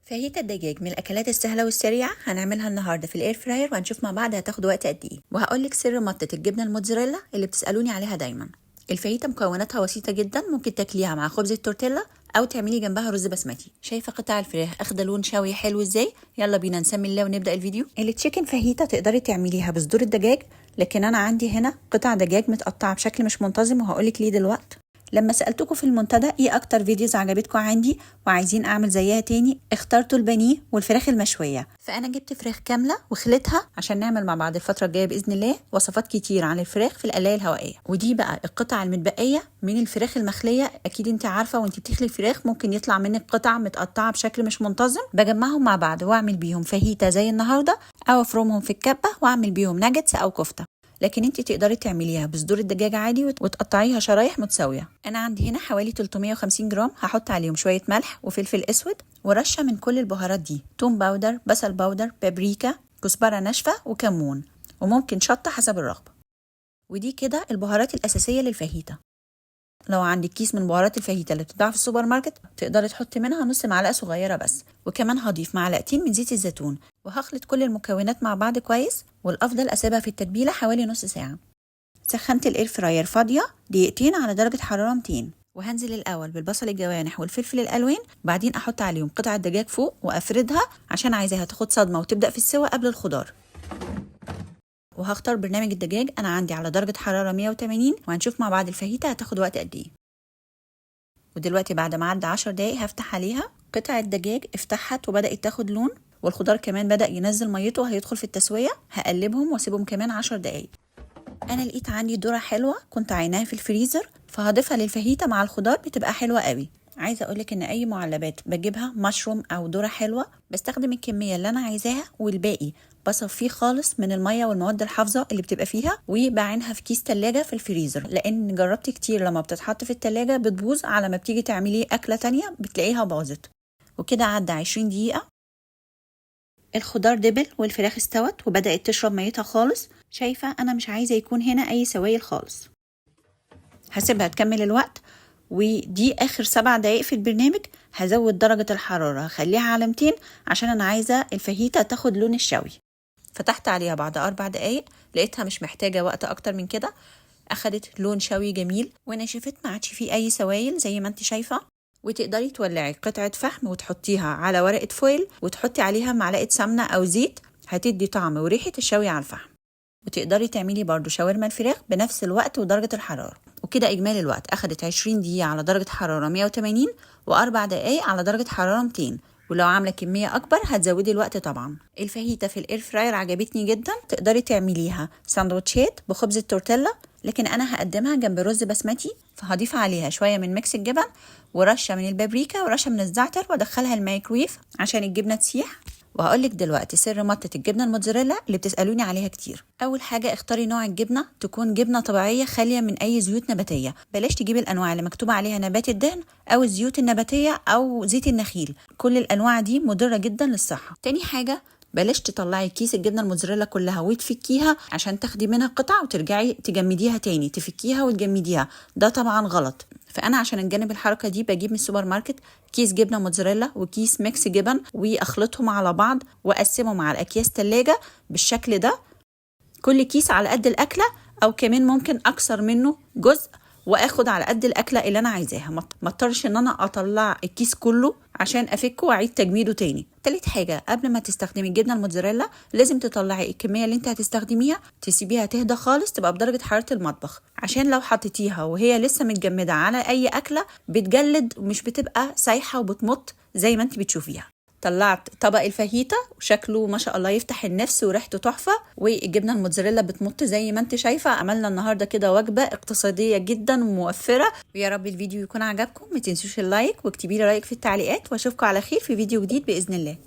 فاهيتا الدجاج من الاكلات السهله والسريعه، هنعملها النهارده في الاير فراير وهنشوف مع بعض هتاخد وقت قد ايه. وهقول لك سر مطه الجبنه الموتزاريلا اللي بتسالوني عليها دايما. الفاهيتا مكوناتها بسيطه جدا، ممكن تاكليها مع خبز التورتيلا او تعملي جنبها رز بسمتي. شايفه قطع الفراخ اخده لون شوي حلو ازاي؟ يلا بينا نسمي الله ونبدا الفيديو. التشيكن فاهيتا تقدري تعمليها بصدور الدجاج، لكن انا عندي هنا قطع دجاج متقطعه بشكل مش منتظم وهقول لك ليه دلوقتي. لما سألتكم في المنتدى ايه اكتر فيديوز عجبتكم عندي وعايزين اعمل زيها تاني، اخترتوا البانيه والفراخ المشويه. فانا جبت فراخ كامله وخليتها عشان نعمل مع بعض الفتره الجايه باذن الله وصفات كتير عن الفراخ في القلايه الهوائيه. ودي بقى القطع المتبقيه من الفراخ المخليه. اكيد انت عارفه وانت بتخلي الفراخ ممكن يطلع منك قطع متقطعه بشكل مش منتظم، بجمعهم مع بعض واعمل بيهم فاهيتا زي النهارده، او افرمهم في الكبه واعمل بيهم ناجتس او كفته. لكن انت تقدري تعمليها بصدور الدجاج عادي وتقطعيها شرايح متساويه. انا عندي هنا حوالي 350 جرام، هحط عليهم شويه ملح وفلفل اسود ورشه من كل البهارات دي: توم باودر، بصل باودر، بابريكا، كزبره ناشفه وكمون، وممكن شطه حسب الرغبه. ودي كده البهارات الاساسيه للفاهيتا. لو عندك كيس من بهارات الفاهيتا اللي بتتباع في السوبر ماركت تقدري تحطي منها نص معلقه صغيره بس. وكمان هضيف معلقتين من زيت الزيتون وهخلط كل المكونات مع بعض كويس، والافضل اسيبها في التتبيله حوالي نص ساعه. سخنت الاير فراير فاضيه دقيقتين على درجه حراره 200، وهنزل الاول بالبصل الجوانح والفلفل الالوان، بعدين احط عليهم قطع الدجاج فوق وافردها عشان عايزاها تاخد صدمه وتبدا في السوا قبل الخضار. وهختار برنامج الدجاج، انا عندي على درجه حراره 180، وهنشوف مع بعض الفاهيتا هتاخد وقت قد ايه. ودلوقتي بعد ما عدى 10 دقايق هفتح عليها. قطع الدجاج افتحت وبدات تاخد لون، والخضار كمان بدا ينزل ميته وهيدخل في التسويه. هقلبهم واسيبهم كمان 10 دقايق. انا لقيت عندي ذره حلوه كنت عيناها في الفريزر، فهضيفها للفاهيتا مع الخضار، بتبقى حلوه قوي. عايزه اقولك ان اي معلبات بجيبها مشروم او ذره حلوه بستخدم الكميه اللي انا عايزاها، والباقي بصفيه خالص من الميه والمواد الحافظه اللي بتبقى فيها، وبعينها في كيس تلاجة في الفريزر، لان جربت كتير لما بتتحط في التلاجة بتبوظ، على ما بتيجي تعملي اكله تانية بتلاقيها باظت. وكده عدى 20 دقيقه، الخضار دبل والفراخ استوت وبدات تشرب ميتها خالص. شايفه انا مش عايزه يكون هنا اي سوائل خالص. هسيبها تكمل الوقت، ودي اخر 7 دقايق في البرنامج. هزود درجه الحراره، هخليها على 200 عشان انا عايزه الفاهيتا تاخد لون الشوي. فتحت عليها بعد 4 دقايق، لقيتها مش محتاجه وقت اكتر من كده، اخدت لون شوي جميل ونشفت، ما عادش فيه اي سوائل زي ما انت شايفه. وتقدري تولعي قطعه فحم وتحطيها على ورقه فويل وتحطي عليها معلقه سمنه او زيت، هتدي طعم وريحه الشوي على الفحم. وتقدري تعملي برضو شاورما الفراخ بنفس الوقت ودرجه الحراره. وكده اجمالي الوقت اخدت 20 دقيقه على درجه حراره 180، و4 دقايق على درجه حراره 200. ولو عامله كميه اكبر هتزودي الوقت طبعا. الفاهيتا في الاير فراير عجبتني جدا، تقدري تعمليها ساندوتشات بخبز التورتيلا، لكن انا هقدمها جنب رز بسمتي، فهضيف عليها شويه من ميكس الجبن ورشه من البابريكا ورشه من الزعتر وادخلها الميكرويف عشان الجبنه تسيح. وهقولك دلوقتي سر مطة الجبنة الموتزاريلا اللي بتسألوني عليها كتير. أول حاجة اختاري نوع الجبنة تكون جبنة طبيعية خالية من أي زيوت نباتية، بلاش تجيبي الأنواع اللي مكتوب عليها نبات الدهن أو الزيوت النباتية أو زيت النخيل، كل الأنواع دي مضرة جدا للصحة. تاني حاجة بلاش تطلعي كيس الجبنه الموتزاريلا كلها وتفكيها عشان تاخدي منها قطع وترجعي تجمديها تاني، تفكيها وتجمديها، ده طبعا غلط. فانا عشان اتجنب الحركه دي بجيب من السوبر ماركت كيس جبنه موتزاريلا وكيس ميكس جبن واخلطهم على بعض واقسمهم على اكياس تلاجة بالشكل ده، كل كيس على قد الاكله او كمان ممكن اكثر منه جزء، واخد على قد الاكله اللي انا عايزاها، ما اضطرش ان انا اطلع الكيس كله عشان افكه واعيد تجميده تاني. تالت حاجه قبل ما تستخدمي الجبنه الموتزاريلا لازم تطلعي الكميه اللي انت هتستخدميها تسيبيها تهدى خالص، تبقى بدرجه حراره المطبخ، عشان لو حطيتيها وهي لسه متجمده على اي اكله بتجلد ومش بتبقى سايحه وبتمط زي ما انت بتشوفيها. طلعت طبق الفاهيتا وشكله ما شاء الله يفتح النفس وريحته تحفه، والجبنه الموتزاريلا بتمط زي ما انت شايفه. عملنا النهارده كده وجبه اقتصاديه جدا وموفره، ويا رب الفيديو يكون عجبكم. ما تنسوش اللايك واكتبي لي رايك في التعليقات، واشوفكم على خير في فيديو جديد باذن الله.